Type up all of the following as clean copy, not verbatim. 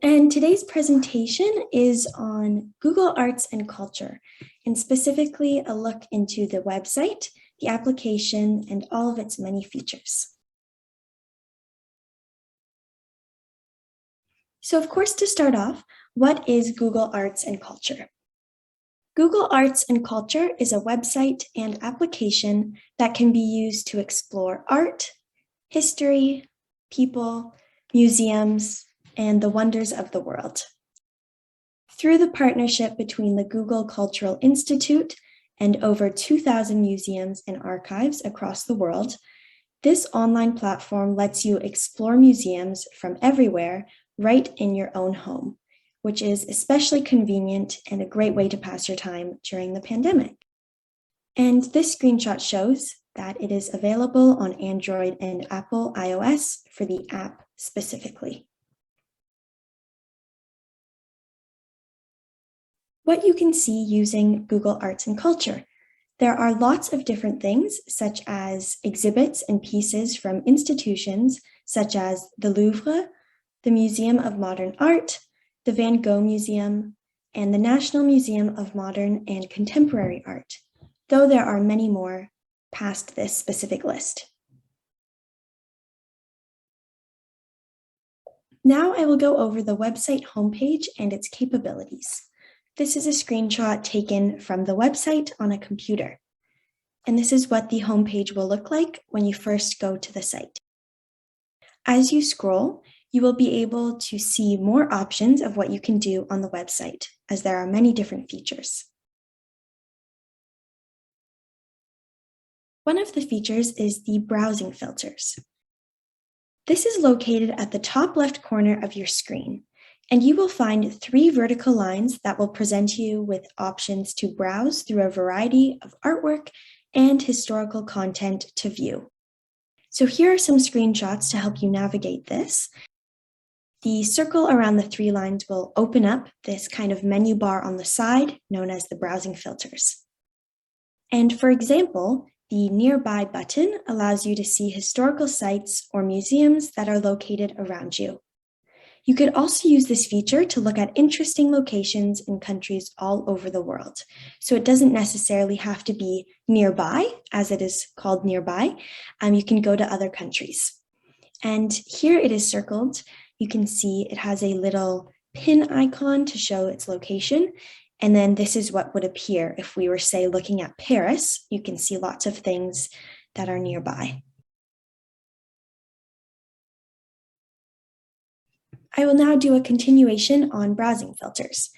And today's presentation is on Google Arts and Culture, and specifically a look into the website, the application, and all of its many features. So of course, to start off, what is Google Arts and Culture? Google Arts and Culture is a website and application that can be used to explore art, history, people, museums, and the wonders of the world. Through the partnership between the Google Cultural Institute and over 2,000 museums and archives across the world, this online platform lets you explore museums from everywhere right in your own home, which is especially convenient and a great way to pass your time during the pandemic. And this screenshot shows that it is available on Android and Apple iOS for the app specifically. What you can see using Google Arts and Culture. There are lots of different things, such as exhibits and pieces from institutions such as the Louvre, the Museum of Modern Art, the Van Gogh Museum, and the National Museum of Modern and Contemporary Art, though there are many more past this specific list. Now I will go over the website homepage and its capabilities. This is a screenshot taken from the website on a computer. And this is what the homepage will look like when you first go to the site. As you scroll, you will be able to see more options of what you can do on the website, as there are many different features. One of the features is the browsing filters. This is located at the top left corner of your screen, and you will find 3 vertical lines that will present you with options to browse through a variety of artwork and historical content to view. So here are some screenshots to help you navigate this. The circle around the 3 lines will open up this kind of menu bar on the side, known as the browsing filters. And for example, the Nearby button allows you to see historical sites or museums that are located around you. You could also use this feature to look at interesting locations in countries all over the world. So it doesn't necessarily have to be nearby, as it is called nearby. You can go to other countries. And here it is circled. You can see it has a little pin icon to show its location. And then this is what would appear if we were, say, looking at Paris. You can see lots of things that are nearby. I will now do a continuation on browsing filters.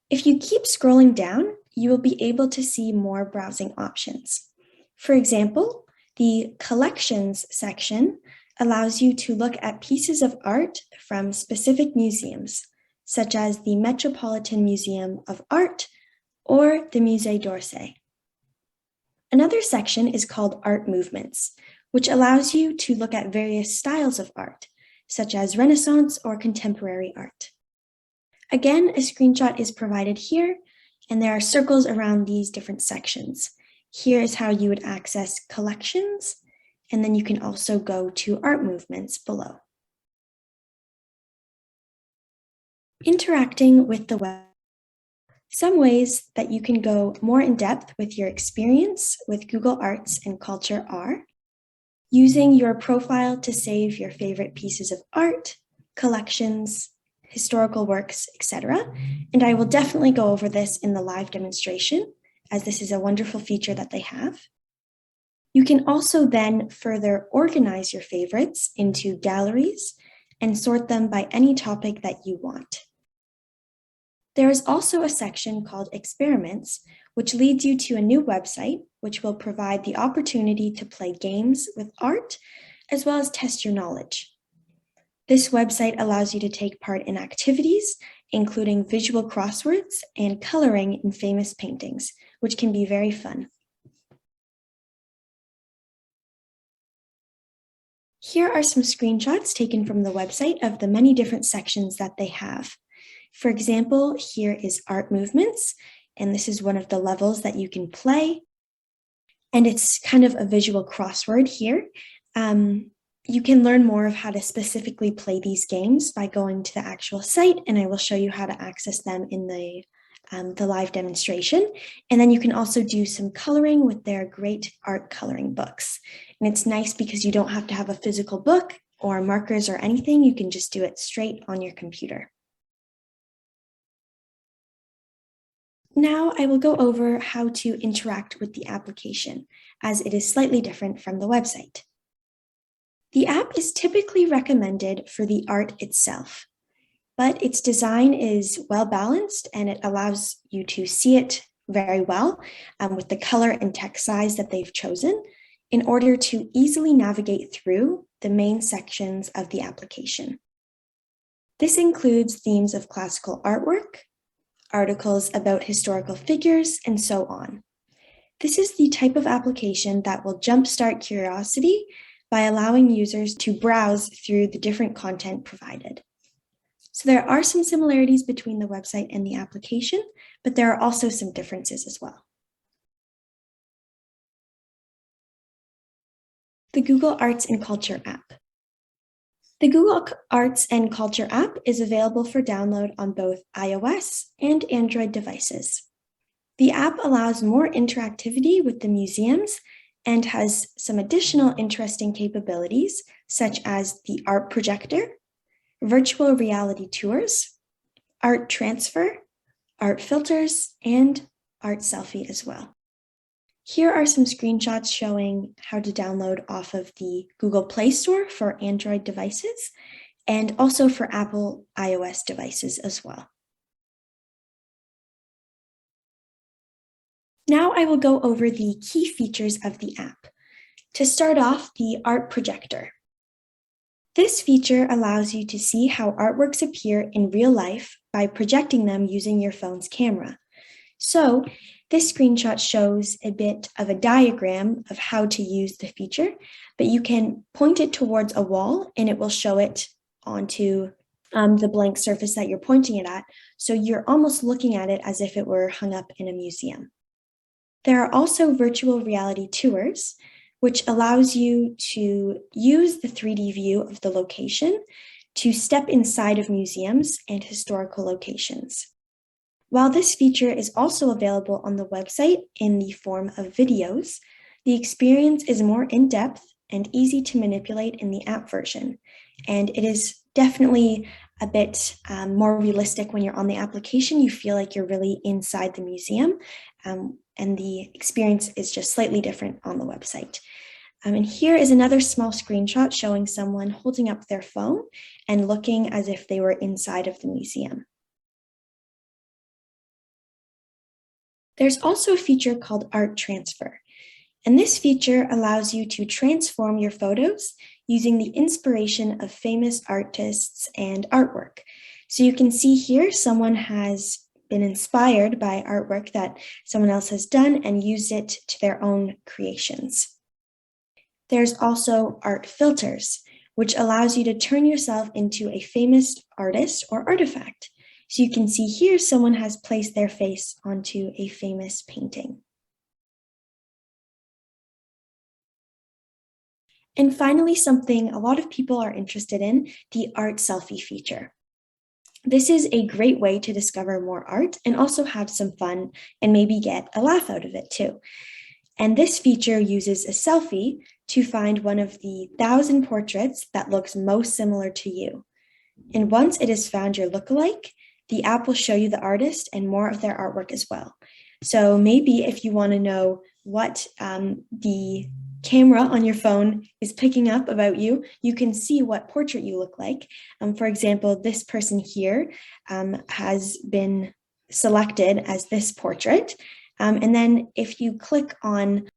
If you keep scrolling down, you will be able to see more browsing options. For example, the Collections section allows you to look at pieces of art from specific museums, such as the Metropolitan Museum of Art or the Musée d'Orsay. Another section is called Art Movements, which allows you to look at various styles of art, such as Renaissance or contemporary art. Again, a screenshot is provided here, and there are circles around these different sections. Here is how you would access collections, and then you can also go to art movements below. Interacting with the web. Some ways that you can go more in depth with your experience with Google Arts and Culture are using your profile to save your favorite pieces of art, collections, historical works, etc. And I will definitely go over this in the live demonstration, as this is a wonderful feature that they have. You can also then further organize your favorites into galleries and sort them by any topic that you want. There is also a section called Experiments, which leads you to a new website, which will provide the opportunity to play games with art, as well as test your knowledge. This website allows you to take part in activities, including visual crosswords and coloring in famous paintings, which can be very fun. Here are some screenshots taken from the website of the many different sections that they have. For example, here is Art Movements, and this is one of the levels that you can play. and it's kind of a visual crossword here. You can learn more of how to specifically play these games by going to the actual site, and I will show you how to access them in the live demonstration. And then you can also do some coloring with their great art coloring books. And it's nice because you don't have to have a physical book or markers or anything. You can just do it straight on your computer. Now I will go over how to interact with the application, as it is slightly different from the website. The app is typically recommended for the art itself, but its design is well balanced and it allows you to see it very well with the color and text size that they've chosen in order to easily navigate through the main sections of the application. This includes themes of classical artwork, articles about historical figures, and so on. This is the type of application that will jumpstart curiosity by allowing users to browse through the different content provided. So there are some similarities between the website and the application, but there are also some differences as well. The Google Arts and Culture app. The Google Arts and Culture app is available for download on both iOS and Android devices. The app allows more interactivity with the museums and has some additional interesting capabilities, such as the art projector, virtual reality tours, art transfer, art filters, and art selfie as well. Here are some screenshots showing how to download off of the Google Play Store for Android devices and also for Apple iOS devices as well. Now I will go over the key features of the app. To start off, the art projector. This feature allows you to see how artworks appear in real life by projecting them using your phone's camera. So this screenshot shows a bit of a diagram of how to use the feature, but you can point it towards a wall and it will show it onto the blank surface that you're pointing it at. So you're almost looking at it as if it were hung up in a museum. There are also virtual reality tours, which allows you to use the 3D view of the location to step inside of museums and historical locations. While this feature is also available on the website in the form of videos, the experience is more in-depth and easy to manipulate in the app version. And it is definitely a bit more realistic when you're on the application. You feel like you're really inside the museum, and the experience is just slightly different on the website. And here is another small screenshot showing someone holding up their phone and looking as if they were inside of the museum. There's also a feature called Art Transfer, and this feature allows you to transform your photos using the inspiration of famous artists and artwork. So you can see here someone has been inspired by artwork that someone else has done and used it to their own creations. There's also art filters, which allows you to turn yourself into a famous artist or artifact. So you can see here someone has placed their face onto a famous painting. And finally, something a lot of people are interested in, the art selfie feature. This is a great way to discover more art and also have some fun and maybe get a laugh out of it too. And this feature uses a selfie to find one of the 1,000 portraits that looks most similar to you. And once it has found your lookalike, the app will show you the artist and more of their artwork as well. So maybe if you want to know what the camera on your phone is picking up about you, you can see what portrait you look like. For example, this person here has been selected as this portrait. And then if you click on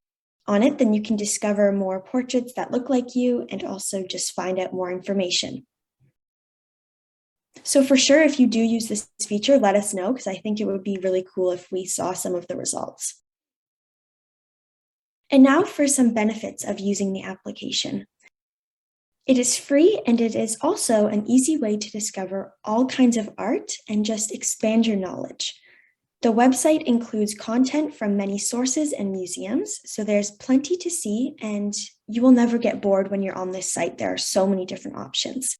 it, then you can discover more portraits that look like you and also just find out more information. So for sure, if you do use this feature, let us know, because I think it would be really cool if we saw some of the results. And now for some benefits of using the application. It is free, and it is also an easy way to discover all kinds of art and just expand your knowledge. The website includes content from many sources and museums, so there's plenty to see, and you will never get bored when you're on this site. There are so many different options.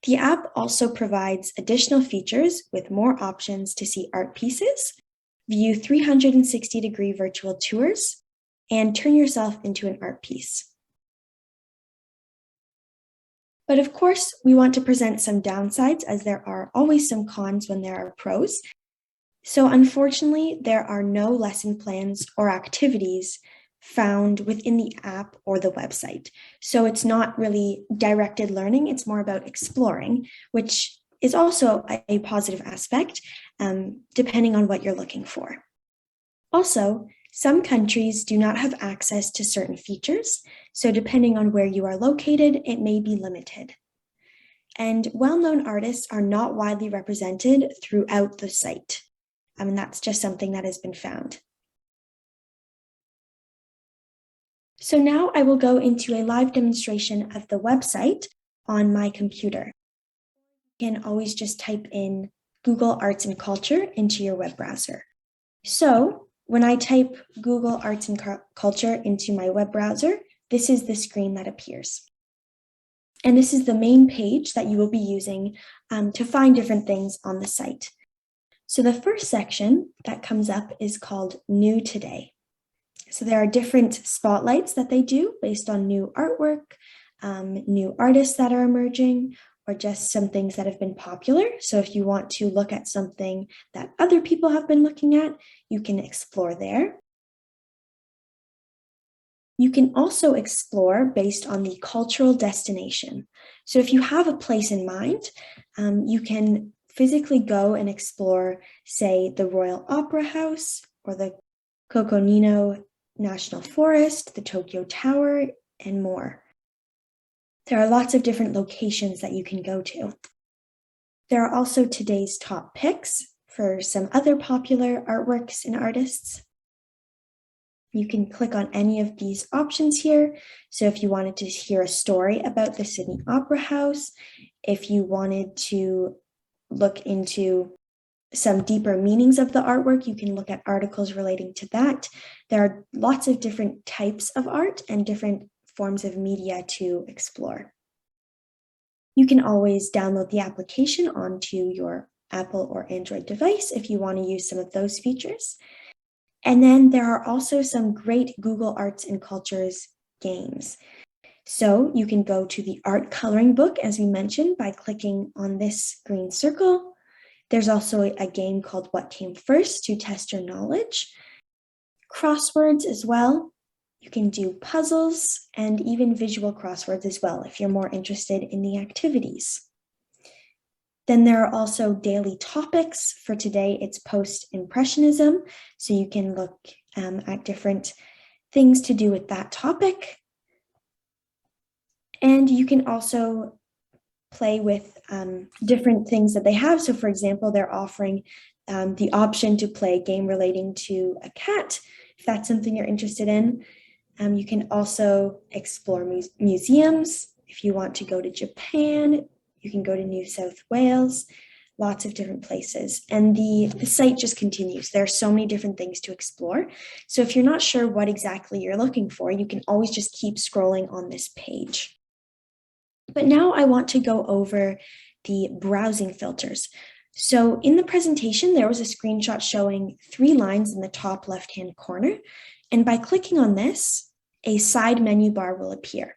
The app also provides additional features with more options to see art pieces, view 360-degree virtual tours, and turn yourself into an art piece. But of course, we want to present some downsides, as there are always some cons when there are pros. So unfortunately, there are no lesson plans or activities found within the app or the website. So it's not really directed learning, it's more about exploring, which is also a positive aspect, depending on what you're looking for. Also, some countries do not have access to certain features, so depending on where you are located, it may be limited. And well-known artists are not widely represented throughout the site. And that's just something that has been found. So now I will go into a live demonstration of the website on my computer. You can always just type in Google Arts and Culture into your web browser. So when I type Google Arts and Culture into my web browser, this is the screen that appears. And this is the main page that you will be using to find different things on the site. So the first section that comes up is called New Today. So there are different spotlights that they do based on new artwork, new artists that are emerging, or just some things that have been popular. So if you want to look at something that other people have been looking at, you can explore there. You can also explore based on the cultural destination. So if you have a place in mind, you can physically go and explore, say, the Royal Opera House or the Kokonino National Forest, the Tokyo Tower, and more. There are lots of different locations that you can go to. There are also today's top picks for some other popular artworks and artists. You can click on any of these options here. So if you wanted to hear a story about the Sydney Opera House, if you wanted to look into some deeper meanings of the artwork, you can look at articles relating to that. There are lots of different types of art and different forms of media to explore. You can always download the application onto your Apple or Android device if you want to use some of those features. And then there are also some great Google Arts and Cultures games. So you can go to the art coloring book, as we mentioned, by clicking on this green circle. There's also a game called What Came First to test your knowledge. Crosswords as well. You can do puzzles and even visual crosswords as well if you're more interested in the activities. Then there are also daily topics. For today, it's post-impressionism. So you can look at different things to do with that topic. And you can also play with different things that they have. So for example, they're offering the option to play a game relating to a cat, if that's something you're interested in. You can also explore museums. If you want to go to Japan, you can go to New South Wales, lots of different places. And the site just continues. There are so many different things to explore. So if you're not sure what exactly you're looking for, you can always just keep scrolling on this page. But now I want to go over the browsing filters. So in the presentation, there was a screenshot showing 3 lines in the top left-hand corner. And by clicking on this, a side menu bar will appear.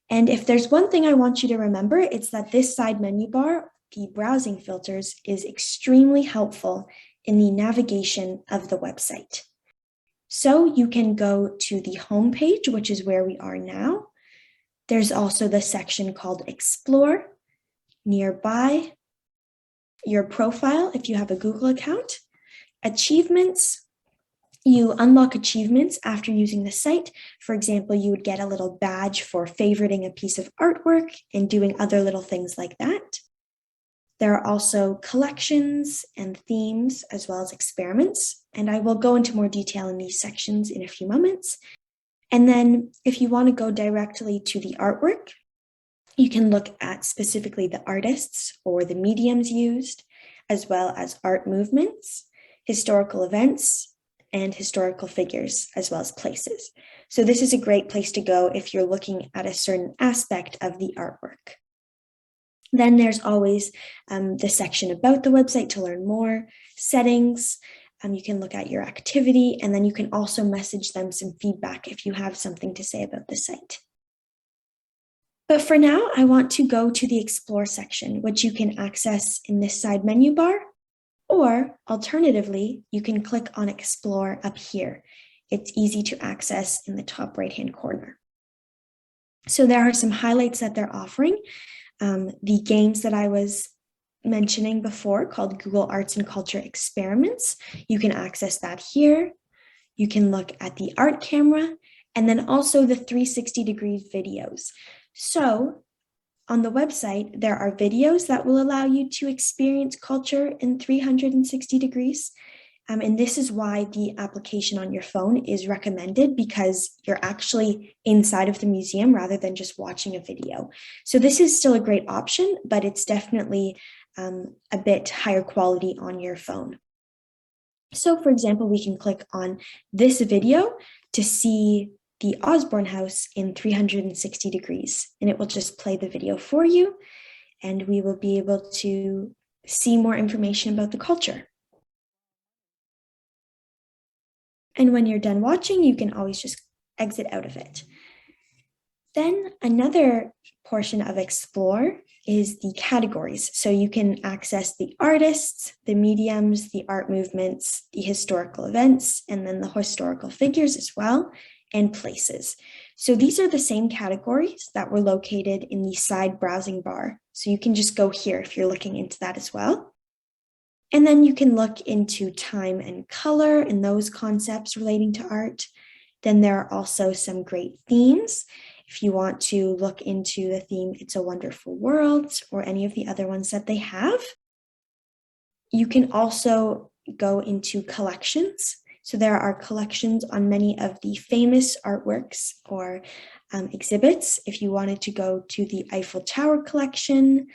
And if there's one thing I want you to remember, it's that this side menu bar, the browsing filters, is extremely helpful in the navigation of the website. So you can go to the home page, which is where we are now. There's also the section called Explore, Nearby, Your Profile if you have a Google account, Achievements. You unlock achievements after using the site. For example, you would get a little badge for favoriting a piece of artwork and doing other little things like that. There are also collections and themes, as well as experiments, and I will go into more detail in these sections in a few moments. And then if you want to go directly to the artwork, you can look at specifically the artists or the mediums used, as well as art movements. historical events, and historical figures, as well as places. So this is a great place to go if you're looking at a certain aspect of the artwork. Then there's always the section about the website to learn more, settings, you can look at your activity, and then you can also message them some feedback if you have something to say about the site. But for now, I want to go to the Explore section, which you can access in this side menu bar, or alternatively, you can click on Explore up here. It's easy to access in the top right-hand corner. So there are some highlights that they're offering. The games that I was mentioning before called Google Arts and Culture Experiments. You can access that here. You can look at the art camera and then also the 360-degree videos. So on the website, there are videos that will allow you to experience culture in 360 degrees. And this is why the application on your phone is recommended, because you're actually inside of the museum rather than just watching a video. So this is still a great option, but it's definitely a bit higher quality on your phone. So for example, we can click on this video to see the Osborne House in 360 degrees, and it will just play the video for you, and we will be able to see more information about the culture. And when you're done watching, you can always just exit out of it. Then another portion of Explore is the categories. So you can access the artists, the mediums, the art movements, the historical events, and then the historical figures as well, and places. So these are the same categories that were located in the side browsing bar. So you can just go here if you're looking into that as well. And then you can look into time and color and those concepts relating to art. Then there are also some great themes. If you want to look into the theme, It's a Wonderful World, or any of the other ones that they have. You can also go into collections. So there are collections on many of the famous artworks or exhibits. If you wanted to go to the Eiffel Tower collection,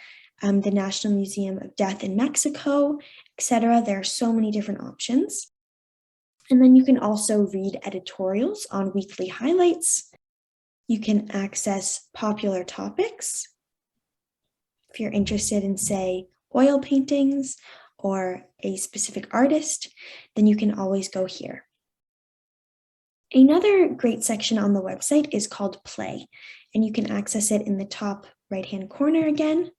the National Museum of Death in Mexico, etc., there are so many different options. And then you can also read editorials on weekly highlights. You can access popular topics. If you're interested in, say, oil paintings or a specific artist, then you can always go here. Another great section on the website is called Play, and you can access it in the top right-hand corner again.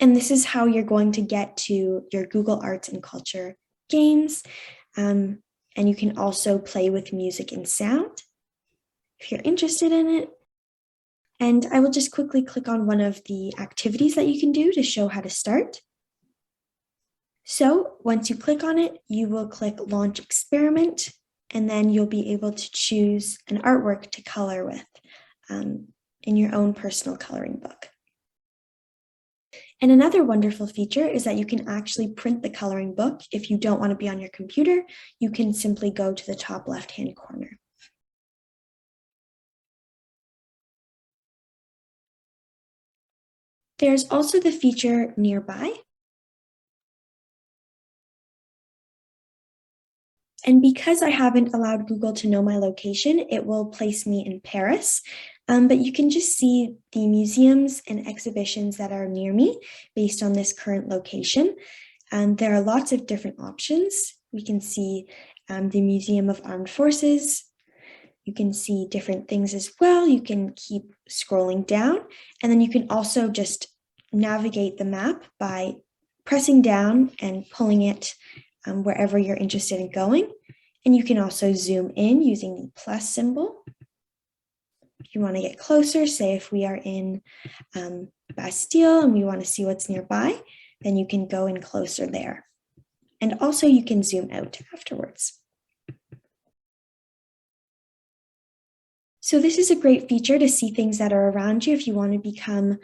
And this is how you're going to get to your Google Arts and Culture games. And you can also play with music and sound if you're interested in it. And I will just quickly click on one of the activities that you can do to show how to start. So once you click on it, you will click Launch Experiment, and then you'll be able to choose an artwork to color with in your own personal coloring book. And another wonderful feature is that you can actually print the coloring book. If you don't want to be on your computer, you can simply go to the top left-hand corner. There's also the feature Nearby. And because I haven't allowed Google to know my location, it will place me in Paris. But you can just see the museums and exhibitions that are near me based on this current location. There are lots of different options. We can see the Museum of Armed Forces. You can see different things as well. You can keep scrolling down, and then you can also just navigate the map by pressing down and pulling it wherever you're interested in going. And you can also zoom in using the plus symbol. If you want to get closer, say if we are in Bastille and we want to see what's nearby, then you can go in closer there. And also you can zoom out afterwards. So this is a great feature to see things that are around you if you want to become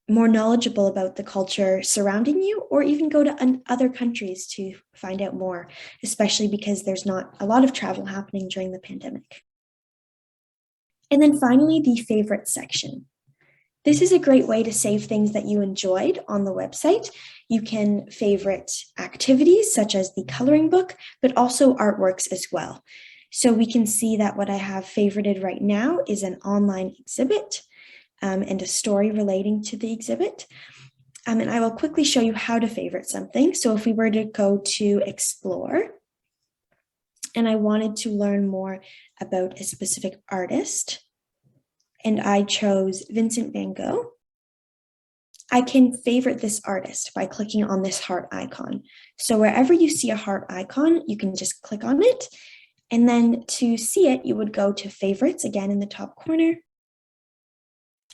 more knowledgeable about the culture surrounding you, or even go to other countries to find out more, especially because there's not a lot of travel happening during the pandemic. And then finally, the favorite section. This is a great way to save things that you enjoyed on the website. You can favorite activities such as the coloring book, but also artworks as well. So we can see that what I have favorited right now is an online exhibit and a story relating to the exhibit. And I will quickly show you how to favorite something. So if we were to go to explore, and I wanted to learn more about a specific artist, and I chose Vincent van Gogh, I can favorite this artist by clicking on this heart icon. So wherever you see a heart icon, you can just click on it. And then to see it, you would go to favorites again in the top corner,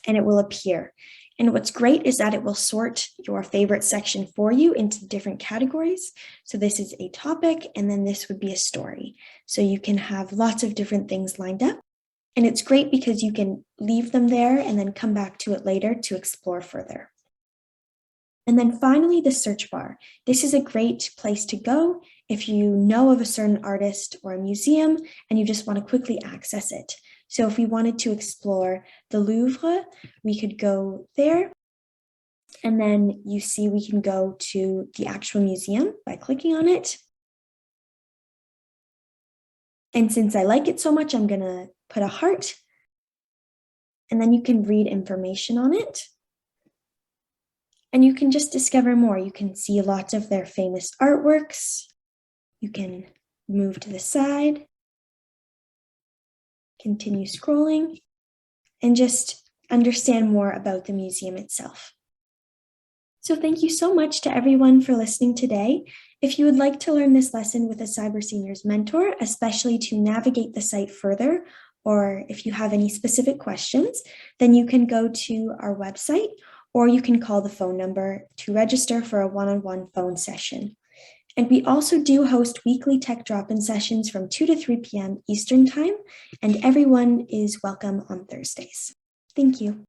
and it will appear. And what's great is that it will sort your favorite section for you into different categories. So this is a topic, and then this would be a story. So you can have lots of different things lined up. And it's great because you can leave them there and then come back to it later to explore further. And then finally, the search bar. This is a great place to go if you know of a certain artist or a museum and you just want to quickly access it. So if we wanted to explore the Louvre, we could go there. And then you see we can go to the actual museum by clicking on it. And since I like it so much, I'm going to put a heart. And then you can read information on it. And you can just discover more. You can see lots of their famous artworks. You can move to the side, continue scrolling, and just understand more about the museum itself. So thank you so much to everyone for listening today. If you would like to learn this lesson with a Cyber Seniors mentor, especially to navigate the site further, or if you have any specific questions, then you can go to our website, or you can call the phone number to register for a one-on-one phone session. And we also do host weekly tech drop-in sessions from 2 to 3 p.m. Eastern Time, and everyone is welcome on Thursdays. Thank you.